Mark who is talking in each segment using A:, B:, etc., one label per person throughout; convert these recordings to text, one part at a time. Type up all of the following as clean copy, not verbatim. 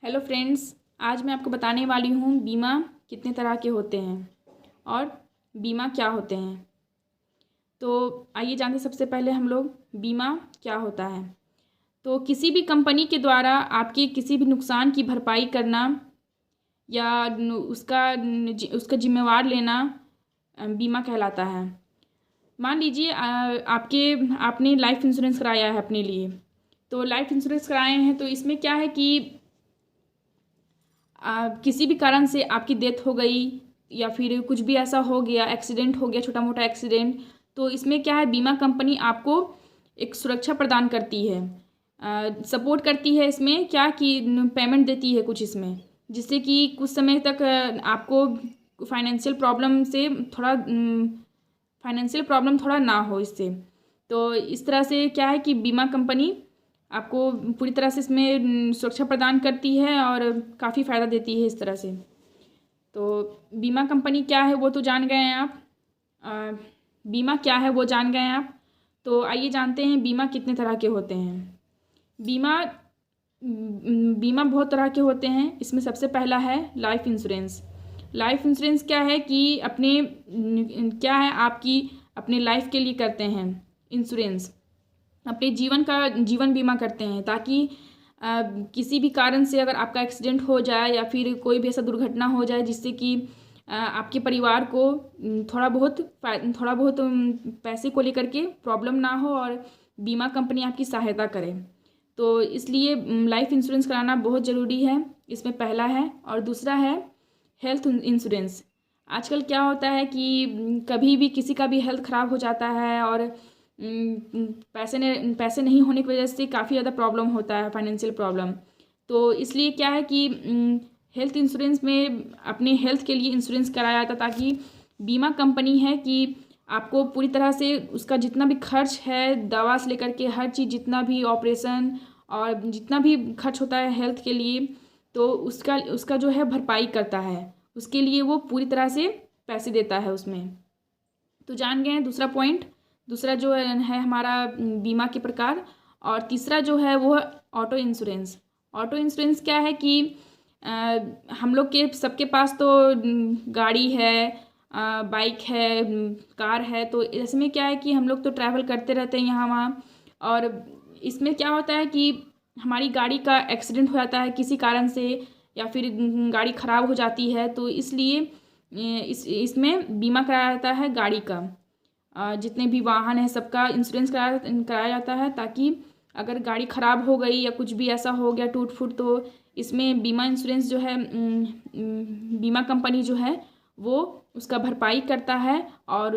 A: Hello friends, आज मैं आपको बताने वाली हूँ बीमा कितने तरह के होते हैं और बीमा क्या होते हैं। तो आइए जानते सबसे पहले हम लोग बीमा क्या होता है। तो किसी भी कंपनी के द्वारा आपके किसी भी नुकसान की भरपाई करना या उसका जिम्मेवार लेना बीमा कहलाता है। मान लीजिए आपने लाइफ इंश्योरेंस कराया है अपने लिए। तो लाइफ इंश्योरेंस कराए हैं तो इसमें क्या है कि किसी भी कारण से आपकी डेथ हो गई या फिर कुछ भी ऐसा हो गया, एक्सीडेंट हो गया, छोटा मोटा एक्सीडेंट, तो इसमें क्या है, बीमा कंपनी आपको एक सुरक्षा प्रदान करती है, सपोर्ट करती है। इसमें क्या कि पेमेंट देती है कुछ इसमें, जिससे कि कुछ समय तक आपको फाइनेंशियल प्रॉब्लम से थोड़ा फाइनेंशियल प्रॉब्लम थोड़ा ना हो इससे। तो इस तरह से क्या है कि बीमा कंपनी आपको पूरी तरह से इसमें सुरक्षा प्रदान करती है और काफ़ी फ़ायदा देती है इस तरह से। तो बीमा कंपनी क्या है वो तो जान गए हैं आप। बीमा क्या है वो जान गए हैं आप। तो आइए जानते हैं बीमा कितने तरह के होते हैं। बीमा बीमा बहुत तरह के होते हैं। इसमें सबसे पहला है लाइफ इंश्योरेंस। लाइफ इंश्योरेंस क्या है कि क्या है, आपकी अपने लाइफ के लिए करते हैं इंश्योरेंस, अपने जीवन बीमा करते हैं, ताकि किसी भी कारण से अगर आपका एक्सीडेंट हो जाए या फिर कोई भी ऐसा दुर्घटना हो जाए जिससे कि आपके परिवार को थोड़ा बहुत पैसे को लेकर के प्रॉब्लम ना हो और बीमा कंपनी आपकी सहायता करे। तो इसलिए लाइफ इंश्योरेंस कराना बहुत ज़रूरी है। इसमें पहला है। और दूसरा है हेल्थ इंश्योरेंस। आजकल क्या होता है कि कभी भी किसी का भी हेल्थ ख़राब हो जाता है और पैसे नहीं होने की वजह से काफ़ी ज़्यादा प्रॉब्लम होता है, फाइनेंशियल प्रॉब्लम। तो इसलिए क्या है कि हेल्थ इंश्योरेंस में अपने हेल्थ के लिए इंश्योरेंस कराया जाता, ताकि बीमा कंपनी है कि आपको पूरी तरह से उसका जितना भी खर्च है, दवा से लेकर के हर चीज़, जितना भी ऑपरेशन और जितना भी खर्च होता है हेल्थ के लिए, तो उसका जो है भरपाई करता है। उसके लिए वो पूरी तरह से पैसे देता है उसमें। तो जान गए हैं दूसरा पॉइंट। दूसरा जो है हमारा बीमा के प्रकार। और तीसरा जो है वो है ऑटो इंश्योरेंस। ऑटो इंश्योरेंस क्या है कि हम लोग के सबके पास तो गाड़ी है, बाइक है, कार है। तो इसमें क्या है कि हम लोग तो ट्रैवल करते रहते हैं यहाँ वहाँ, और इसमें क्या होता है कि हमारी गाड़ी का एक्सीडेंट हो जाता है किसी कारण से, या फिर गाड़ी ख़राब हो जाती है। तो इसलिए इसमें बीमा कराया जाता है गाड़ी का। जितने भी वाहन हैं सबका इंश्योरेंस कराया जाता है, ताकि अगर गाड़ी ख़राब हो गई या कुछ भी ऐसा हो गया टूट फूट, तो इसमें बीमा इंश्योरेंस जो है, बीमा कंपनी जो है वो उसका भरपाई करता है और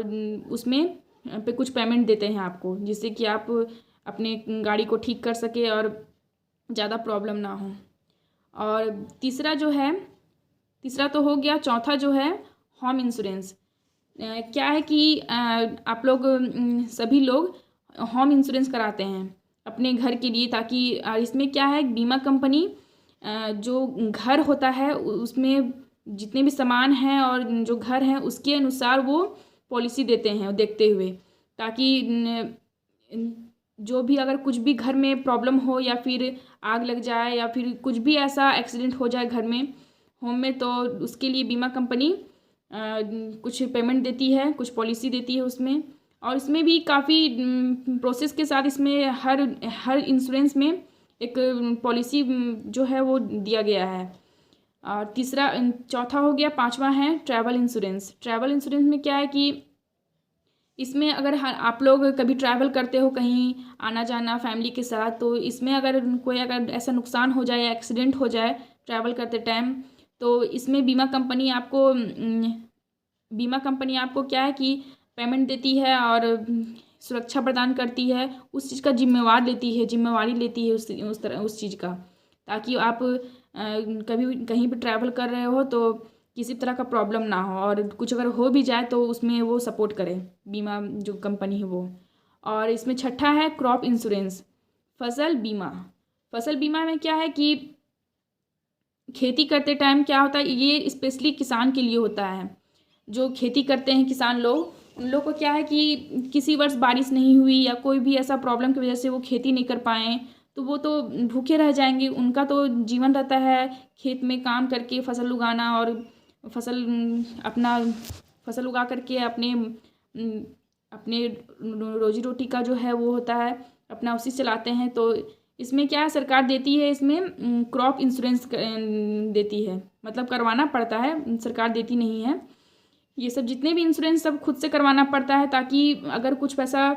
A: उसमें पे कुछ पेमेंट देते हैं आपको, जिससे कि आप अपने गाड़ी को ठीक कर सके और ज़्यादा प्रॉब्लम ना हो। और तीसरा तो हो गया। चौथा जो है होम इंश्योरेंस। क्या है कि आप लोग सभी लोग होम इंश्योरेंस कराते हैं अपने घर के लिए, ताकि इसमें क्या है, बीमा कंपनी जो घर होता है उसमें जितने भी सामान हैं और जो घर हैं उसके अनुसार वो पॉलिसी देते हैं देखते हुए, ताकि जो भी अगर कुछ भी घर में प्रॉब्लम हो या फिर आग लग जाए या फिर कुछ भी ऐसा एक्सीडेंट हो जाए घर में, होम में, तो उसके लिए बीमा कंपनी कुछ पेमेंट देती है, कुछ पॉलिसी देती है उसमें। और इसमें भी काफ़ी प्रोसेस के साथ इसमें हर इंश्योरेंस में एक पॉलिसी जो है वो दिया गया है। और चौथा हो गया। पांचवा है ट्रैवल इंश्योरेंस। ट्रैवल इंश्योरेंस में क्या है कि इसमें अगर आप लोग कभी ट्रैवल करते हो कहीं आना जाना फैमिली के साथ, तो इसमें अगर ऐसा नुकसान हो जाए या एक्सीडेंट हो जाए ट्रैवल करते टाइम, तो इसमें बीमा कंपनी आपको क्या है कि पेमेंट देती है और सुरक्षा प्रदान करती है, उस चीज़ का जिम्मेवारी लेती है उस चीज़ का, ताकि आप कभी कहीं भी ट्रैवल कर रहे हो तो किसी तरह का प्रॉब्लम ना हो, और कुछ अगर हो भी जाए तो उसमें वो सपोर्ट करे, बीमा जो कंपनी है वो। और इसमें छठा है क्रॉप इंश्योरेंस, फसल बीमा। फसल बीमा में क्या है कि खेती करते टाइम क्या होता है, ये स्पेशली किसान के लिए होता है। जो खेती करते हैं किसान लोग, उन लोग को क्या है कि किसी वर्ष बारिश नहीं हुई या कोई भी ऐसा प्रॉब्लम की वजह से वो खेती नहीं कर पाएँ,
B: तो वो तो भूखे रह जाएंगे। उनका तो जीवन रहता है खेत में काम करके फसल उगाना, और फसल अपना फसल उगा करके अपने रोजी रोटी का जो है वो होता है, अपना उसी से चलाते हैं। तो इसमें क्या है, सरकार देती है, इसमें क्रॉप इंश्योरेंस देती है, मतलब करवाना पड़ता है, सरकार देती नहीं है। ये सब जितने भी इंश्योरेंस सब खुद से करवाना पड़ता है, ताकि अगर कुछ पैसा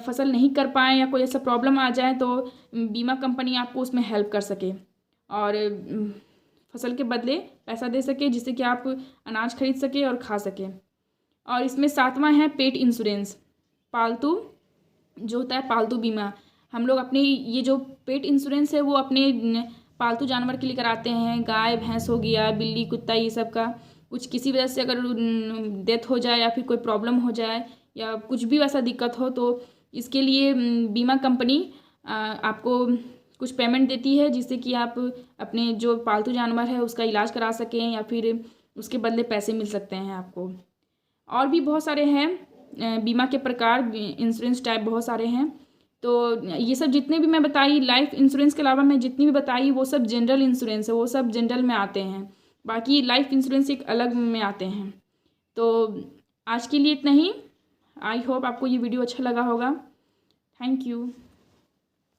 B: फसल नहीं कर पाए या कोई ऐसा प्रॉब्लम आ जाए तो बीमा कंपनी आपको उसमें हेल्प कर सके और फसल के बदले पैसा दे सके, जिससे कि आप अनाज खरीद सके और खा सके। और इसमें 7वां है पेट इंश्योरेंस, पालतू जो होता है पालतू बीमा। हम लोग अपने ये जो पेट इंश्योरेंस है वो अपने पालतू जानवर के लिए कराते हैं, गाय भैंस हो गया, बिल्ली कुत्ता, ये सब का कुछ किसी वजह से अगर डेथ हो जाए या फिर कोई प्रॉब्लम हो जाए या कुछ भी वैसा दिक्कत हो, तो इसके लिए बीमा कंपनी आपको कुछ पेमेंट देती है, जिससे कि आप अपने जो पालतू जानवर है उसका इलाज करा सकें या फिर उसके बदले पैसे मिल सकते हैं आपको। और भी बहुत सारे हैं बीमा के प्रकार, इंश्योरेंस टाइप बहुत सारे हैं। तो ये सब जितने भी मैं बताई लाइफ इंश्योरेंस के अलावा मैं जितनी भी बताई वो सब जनरल इंश्योरेंस है, वो सब जनरल में आते हैं। बाकी लाइफ इंश्योरेंस एक अलग में आते हैं। तो आज के लिए इतना ही। आई होप आपको ये वीडियो अच्छा लगा होगा। Thank you.